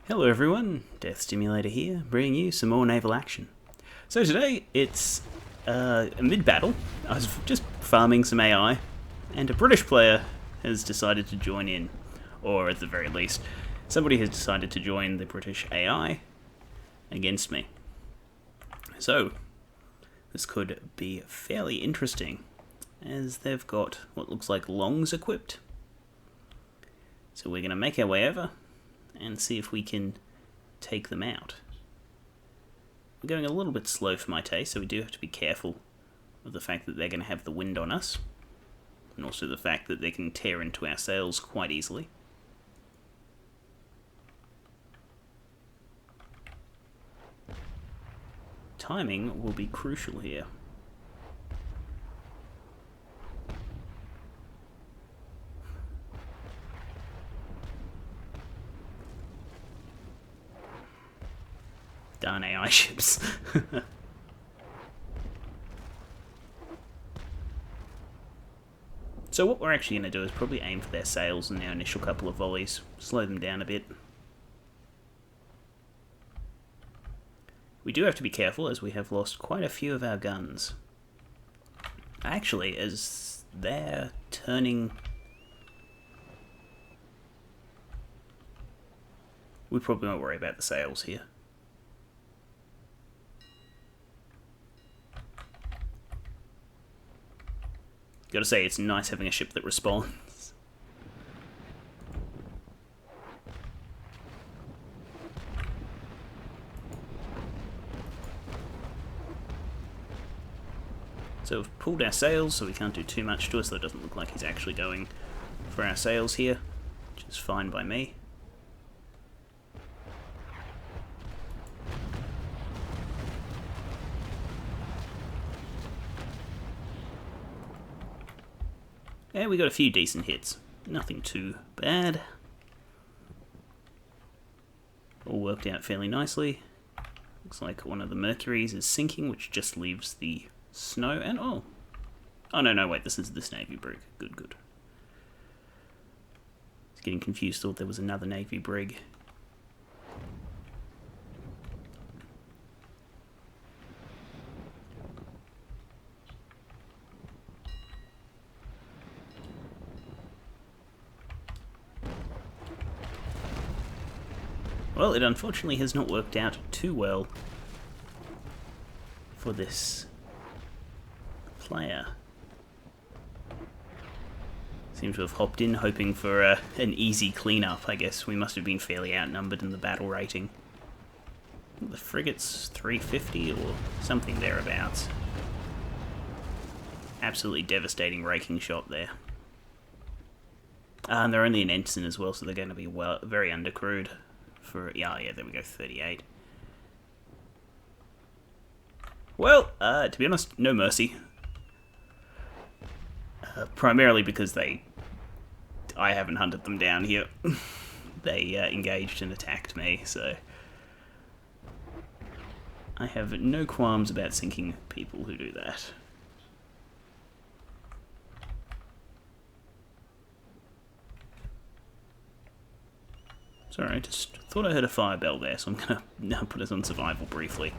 Hello everyone, Death Stimulator here, bringing you some more naval action. So today it's mid-battle. I was just farming some AI, and a British player has decided to join in, or at the very least, somebody has decided to join the British AI against me. So this could be fairly interesting, as they've got what looks like longs equipped. So we're going to make our way over and see if we can take them out. We're going a little bit slow for my taste, so we do have to be careful of the fact that they're going to have the wind on us, and also the fact that they can tear into our sails quite easily. Timing will be crucial here. Darn AI ships. So what we're actually going to do is probably aim for their sails in our initial couple of volleys, slow them down a bit. We do have to be careful, as we have lost quite a few of our guns. Actually, as they're turning, we probably won't worry about the sails here. Gotta say, it's nice having a ship that responds. So we've pulled our sails, so we can't do too much to us, so it doesn't look like he's actually going for our sails here, which is fine by me. Yeah, we got a few decent hits. Nothing too bad. All worked out fairly nicely. Looks like one of the Mercuries is sinking, which just leaves the snow and... Oh, no, wait, this is this Navy Brig. Good. I was getting confused, thought there was another Navy Brig. Well, it unfortunately has not worked out too well for this player. Seems to have hopped in hoping for an easy cleanup, I guess. We must have been fairly outnumbered in the battle rating. I think the frigate's 350 or something thereabouts. Absolutely devastating raking shot there. And they're only an ensign as well, so they're going to be very undercrewed. Yeah, there we go, 38. Well, to be honest, no mercy. Primarily because I haven't hunted them down here. They engaged and attacked me, so I have no qualms about sinking people who do that. Sorry, I just thought I heard a fire bell there, so I'm going to now put us on survival briefly.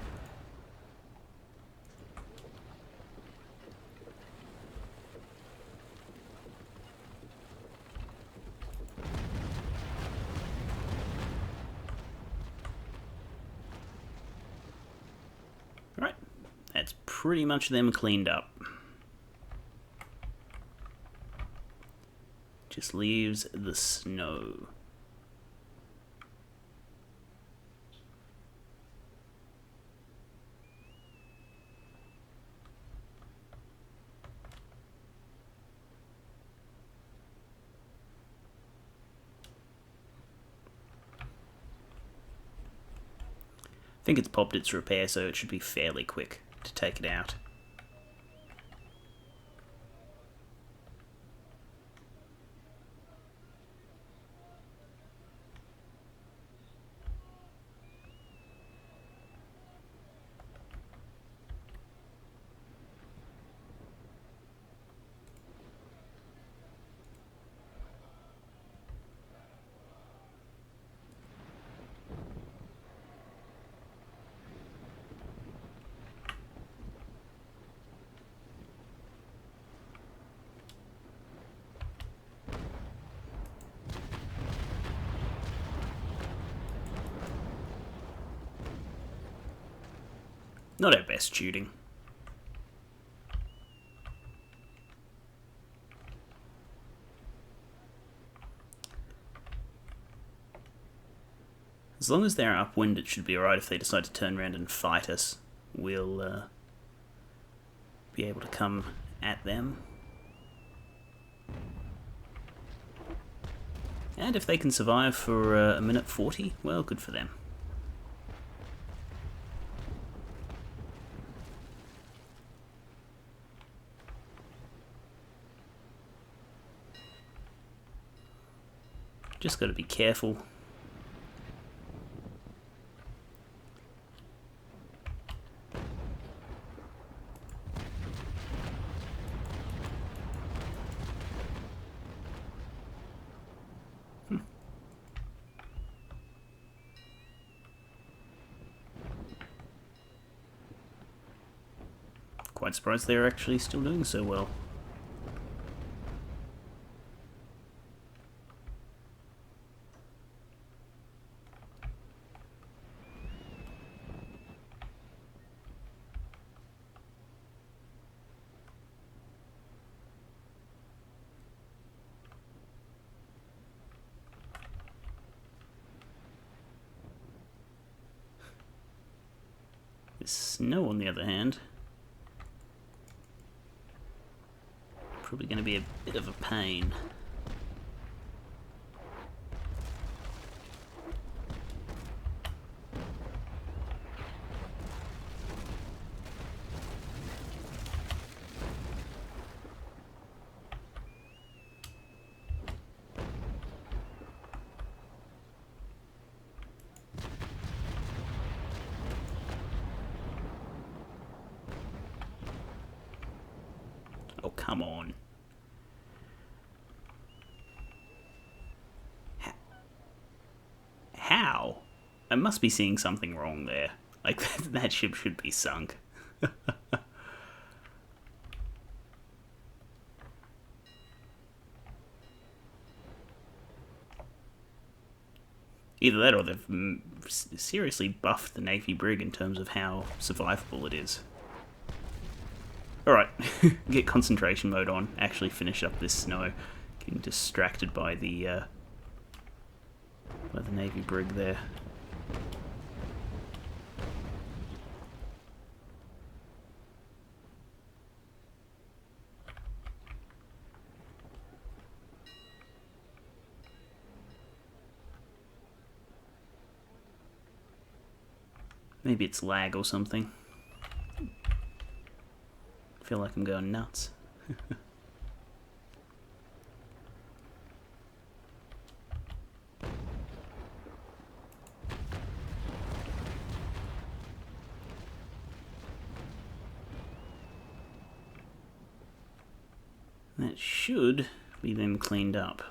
Alright, that's pretty much them cleaned up. Just leaves the snow. I think it's popped its repair, so it should be fairly quick to take it out. Not our best shooting. As long as they're upwind, it should be alright. If they decide to turn around and fight us, we'll be able to come at them. And if they can survive for a minute 40, well, good for them. Just got to be careful. Quite surprised they're actually still doing so well. The snow, on the other hand, probably going to be a bit of a pain. Oh, come on. How? I must be seeing something wrong there. Like, that ship should be sunk. Either that or they've seriously buffed the Navy Brig in terms of how survivable it is. Alright, get concentration mode on, actually finish up this snow. Getting distracted by the Navy Brig there. Maybe it's lag or something. I feel like I'm going nuts. That should be them cleaned up.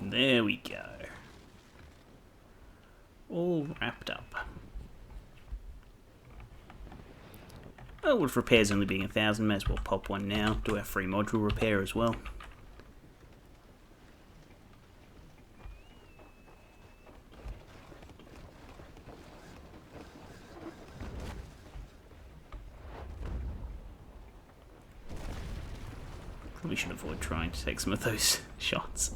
There we go. All wrapped up. Oh, with repairs only being 1,000, may as well pop one now. Do our free module repair as well. Probably should avoid trying to take some of those shots.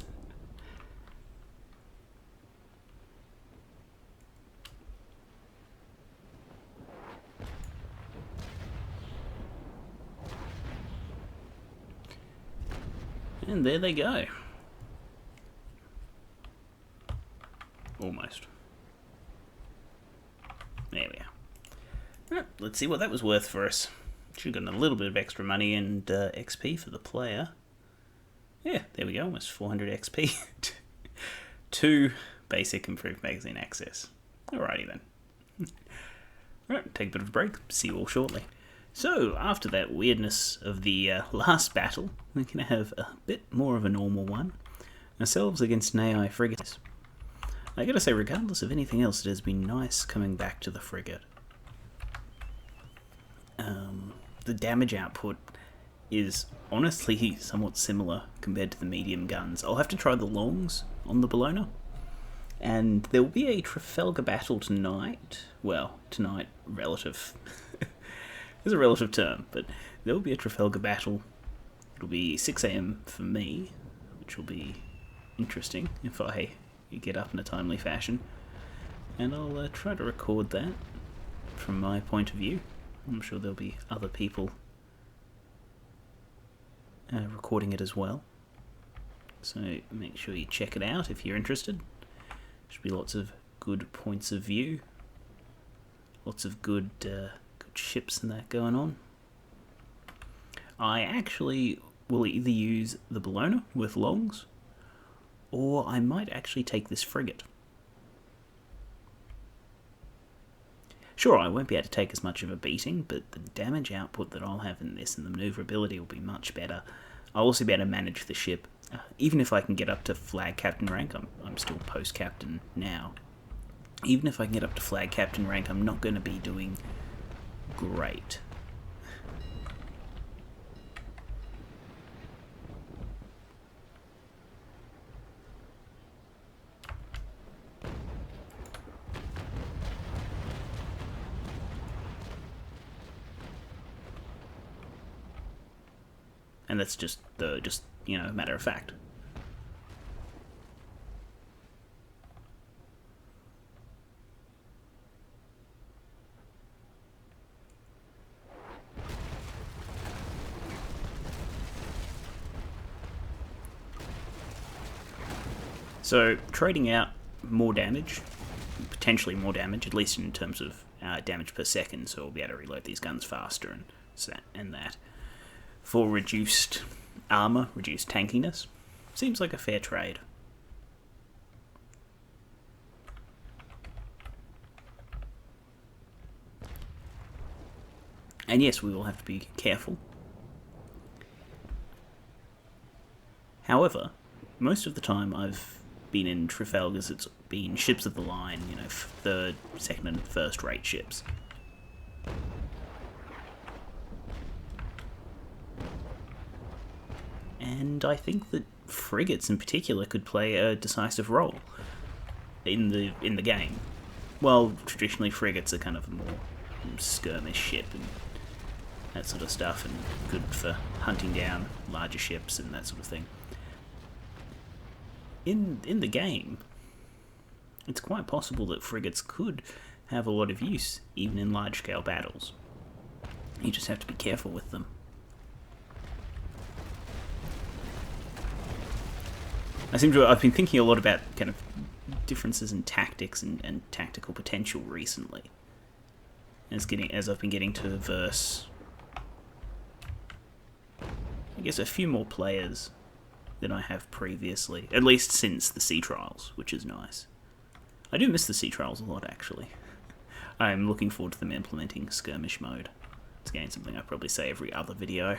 And there they go. let's see what that was worth for us. Should have gotten a little bit of extra money and XP for the player. Yeah, there we go, almost 400 XP. 2 basic improved magazine access. Alrighty then. Alright, take a bit of a break. See you all shortly. So, after that weirdness of the last battle, we're going to have a bit more of a normal one. Ourselves against an AI frigate. I gotta say, regardless of anything else, it has been nice coming back to the frigate. The damage output is honestly somewhat similar compared to the medium guns. I'll have to try the longs on the Bologna. And there will be a Trafalgar battle tonight. Well, tonight, relative. It's a relative term, but there will be a Trafalgar battle. It'll be 6 AM for me, which will be interesting if I get up in a timely fashion. And I'll try to record that from my point of view. I'm sure there'll be other people recording it as well. So make sure you check it out if you're interested. Should be lots of good points of view. Lots of good ships and that going on. I actually will either use the Bologna with longs, or I might actually take this frigate. Sure, I won't be able to take as much of a beating, but the damage output that I'll have in this and the maneuverability will be much better. I'll also be able to manage the ship. Even if I can get up to flag captain rank, I'm still post captain now. Even if I can get up to flag captain rank, I'm not going to be doing great. And that's just a matter of fact. So trading out more damage, potentially more damage, at least in terms of damage per second, so we'll be able to reload these guns faster and that. For reduced armor, reduced tankiness, seems like a fair trade. And yes, we will have to be careful. However, most of the time I've been in Trafalgars, it's been ships of the line, third, second and first rate ships. And I think that frigates in particular could play a decisive role in the game. Well, traditionally frigates are kind of a more skirmish ship and that sort of stuff, and good for hunting down larger ships and that sort of thing. In the game, it's quite possible that frigates could have a lot of use, even in large-scale battles. You just have to be careful with them. I've been thinking a lot about kind of differences in tactics and tactical potential recently. As I've been getting to verse, I guess, a few more players than I have previously, at least since the sea trials, which is nice. I do miss the sea trials a lot, actually. I'm looking forward to them implementing skirmish mode. It's again something I probably say every other video.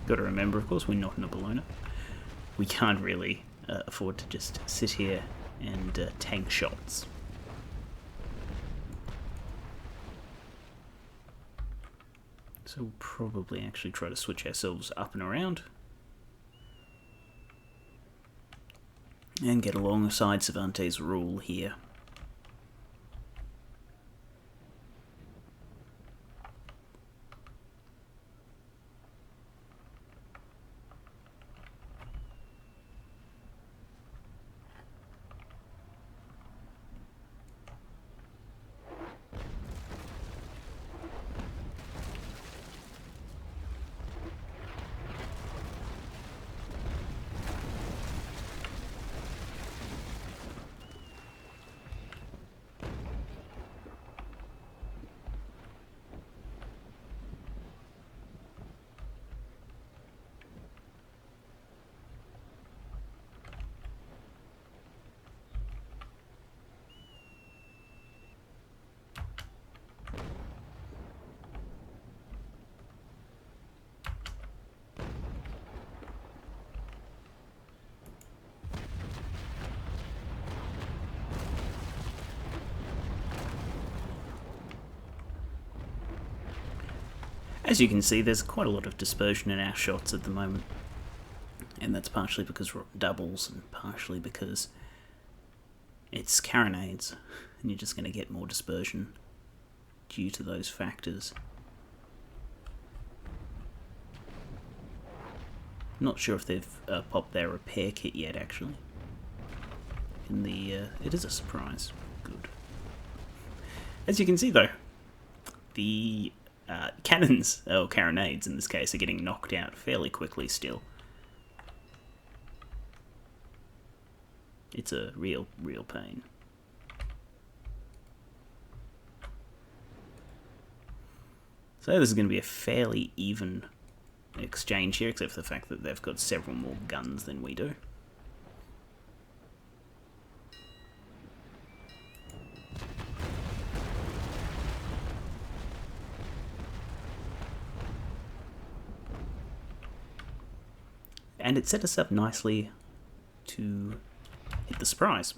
Got to remember, of course, we're not in a Bologna. We can't really afford to just sit here and tank shots. So we'll probably actually try to switch ourselves up and around and get alongside Cervantes' rule here. As you can see, there's quite a lot of dispersion in our shots at the moment, and that's partially because we're doubles and partially because it's carronades, and you're just going to get more dispersion due to those factors. Not sure if they've popped their repair kit yet, actually. In the it is a surprise. Good. As you can see, though, the cannons, or carronades in this case, are getting knocked out fairly quickly still. It's a real pain. So this is going to be a fairly even exchange here, except for the fact that they've got several more guns than we do. And it set us up nicely to hit the surprise.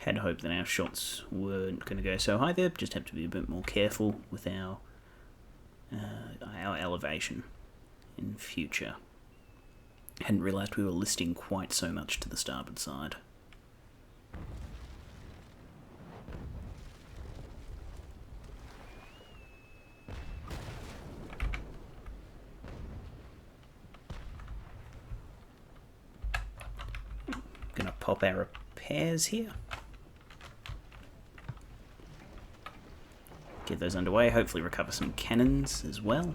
Had hoped that our shots weren't going to go so high there, just have to be a bit more careful with our elevation in future. Hadn't realised we were listing quite so much to the starboard side. Gonna pop our repairs here. Get those underway, hopefully recover some cannons as well.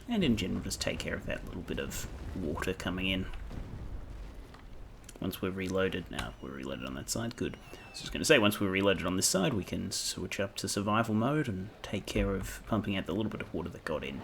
And in general just take care of that little bit of water coming in. Once we're reloaded, now we're reloaded on that side, good. I was just going to say, once we're reloaded on this side, we can switch up to survival mode and take care of pumping out the little bit of water that got in.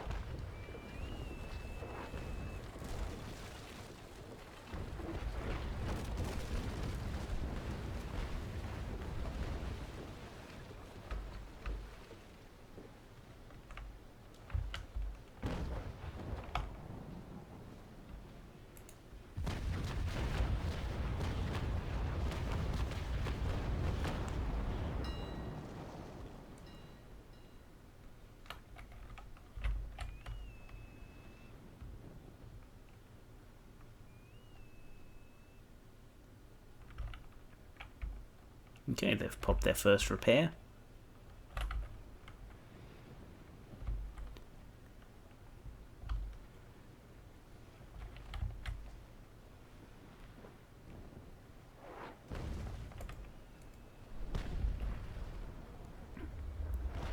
Okay, they've popped their first repair.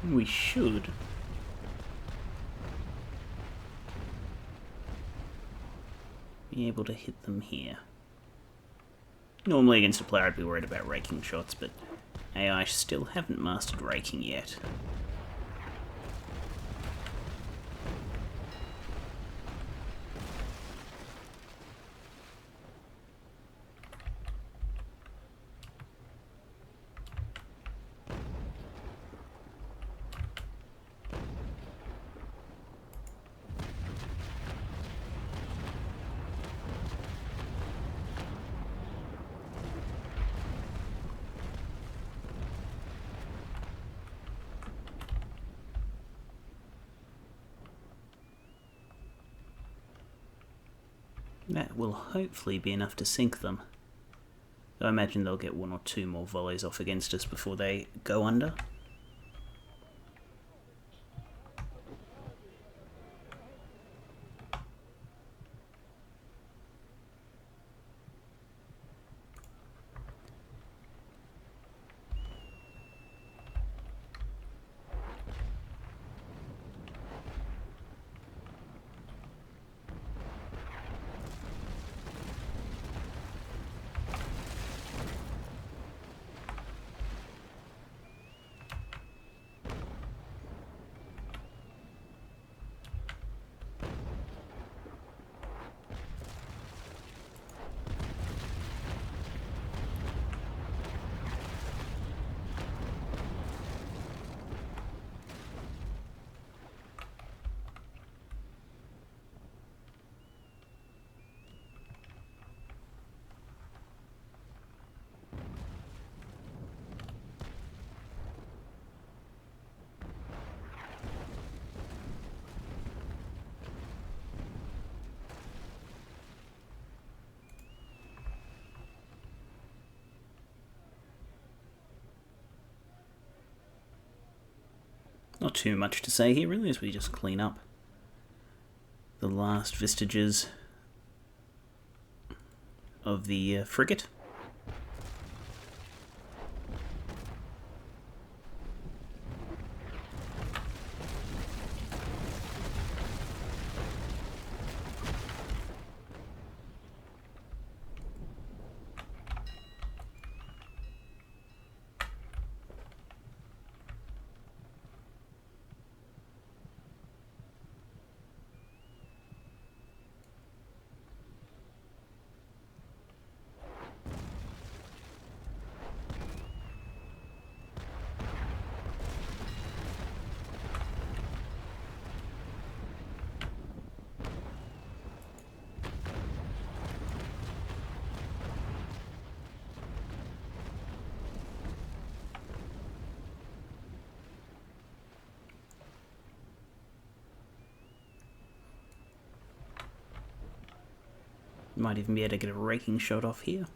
We should be able to hit them here. Normally against a player I'd be worried about raking shots, but AI still haven't mastered raking yet. That will hopefully be enough to sink them. I imagine they'll get one or two more volleys off against us before they go under. Not too much to say here really, as we just clean up the last vestiges of the frigate. Might even be able to get a raking shot off here.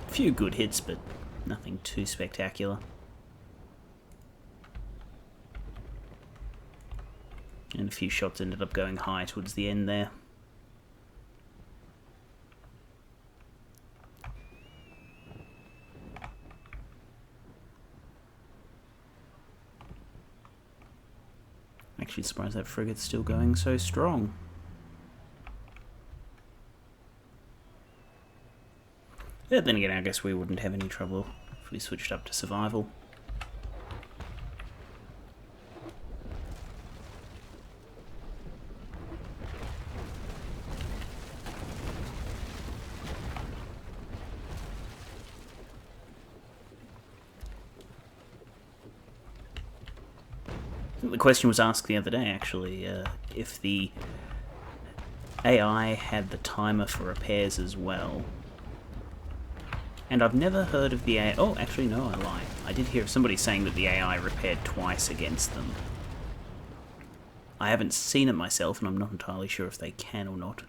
Few good hits, but nothing too spectacular. And a few shots ended up going high towards the end there. Actually surprised that frigate's still going so strong. Yeah, then again, I guess we wouldn't have any trouble if we switched up to survival. I think the question was asked the other day, actually, if the AI had the timer for repairs as well. And I've never heard of the AI... Oh, actually, no, I lie. I did hear of somebody saying that the AI repaired twice against them. I haven't seen it myself, and I'm not entirely sure if they can or not.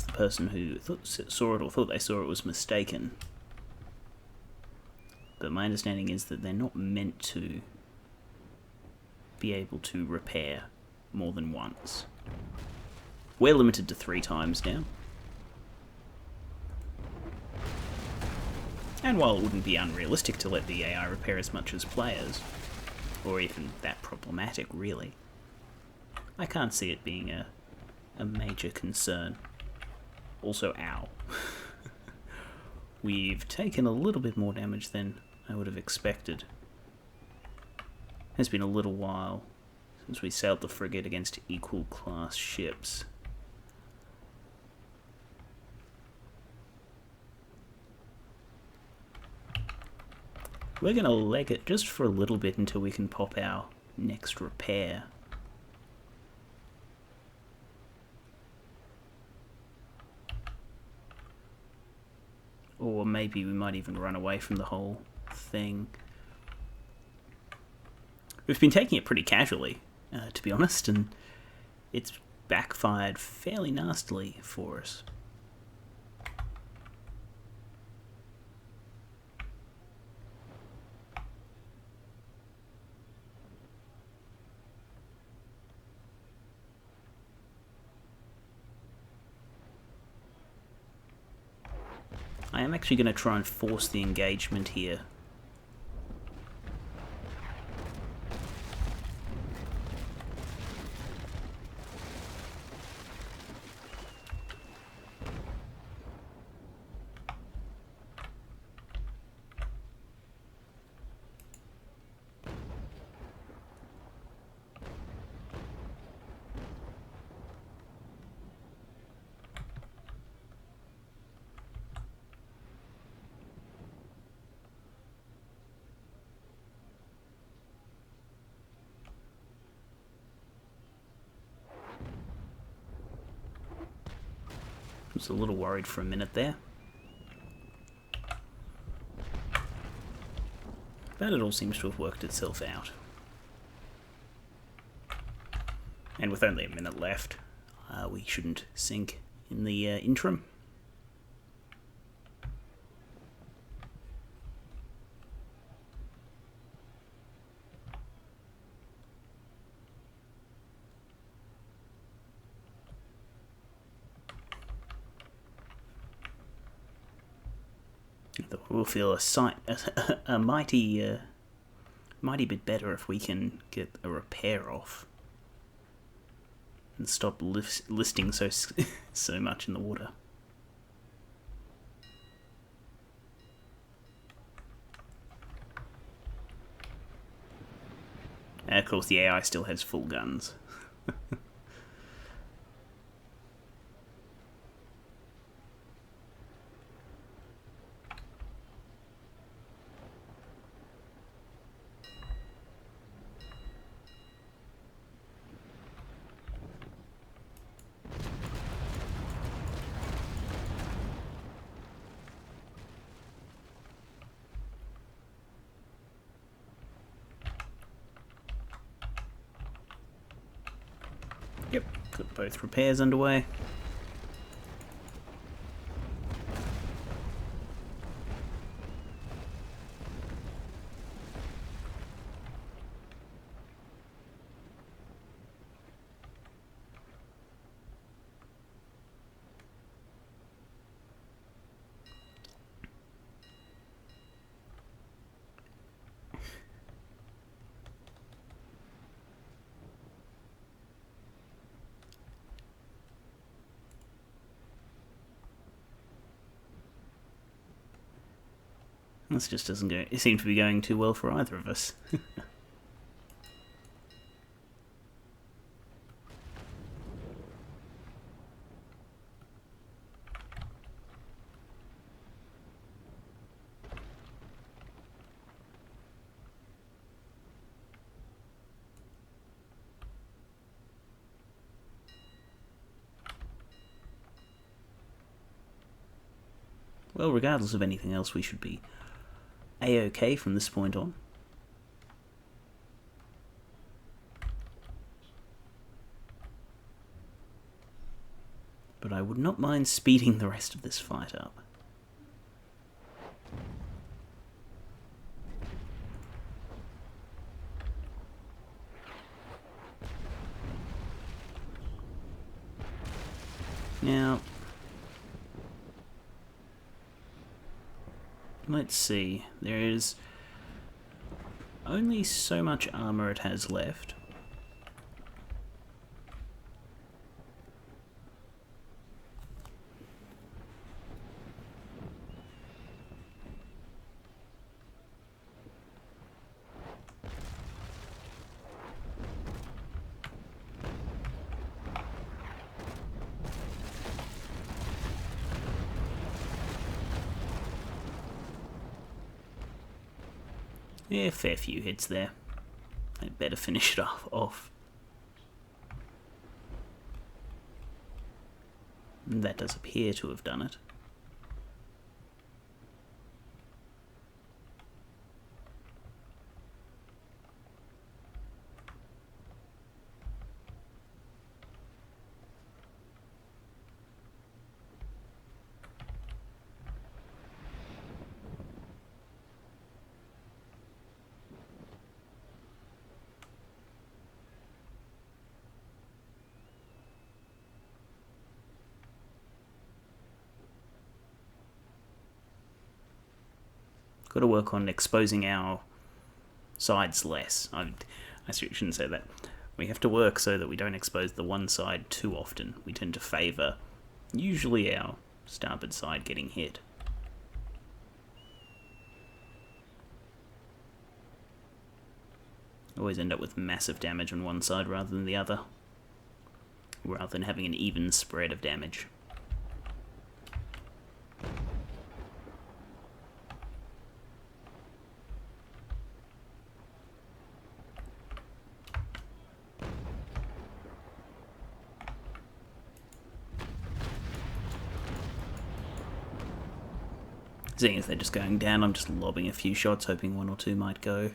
The person who saw it or thought they saw it was mistaken. But my understanding is that they're not meant to be able to repair more than once. We're limited to 3 times now. And while it wouldn't be unrealistic to let the AI repair as much as players, or even that problematic really, I can't see it being a major concern. Also, ow. We've taken a little bit more damage than I would have expected. It's been a little while since we sailed the frigate against equal class ships. We're going to leg it just for a little bit until we can pop our next repair. Or maybe we might even run away from the whole thing. We've been taking it pretty casually, to be honest, and it's backfired fairly nastily for us. I am actually going to try and force the engagement here. was a little worried for a minute there. But it all seems to have worked itself out. And with only a minute left, we shouldn't sink in the interim. We'll feel a mighty bit better if we can get a repair off and stop listing so much in the water. And of course, the AI still has full guns. Yep, got both repairs underway. This just doesn't go. It seems to be going too well for either of us. Well, regardless of anything else, we should be A-OK from this point on. But I would not mind speeding the rest of this fight up. Now, let's see, there is only so much armor it has left. Yeah, fair few hits there. I'd better finish it off. And that does appear to have done it. Got to work on exposing our sides less. I shouldn't say that. We have to work so that we don't expose the one side too often. We tend to favour usually our starboard side getting hit. Always end up with massive damage on one side rather than the other, rather than having an even spread of damage. Seeing as they're just going down, I'm just lobbing a few shots, hoping one or two might go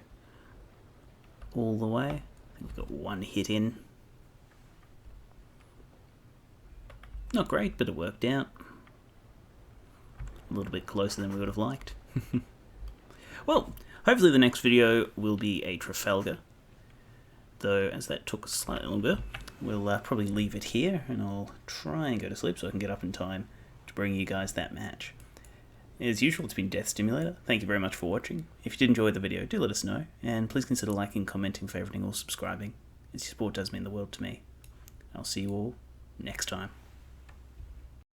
all the way. I think we've got one hit in. Not great, but it worked out. A little bit closer than we would have liked. Well, hopefully the next video will be a Trafalgar. Though, as that took slightly longer, we'll probably leave it here, and I'll try and go to sleep so I can get up in time to bring you guys that match. As usual, it's been Death Stimulator. Thank you very much for watching. If you did enjoy the video, do let us know, and please consider liking, commenting, favoriting, or subscribing, as your support does mean the world to me. I'll see you all next time.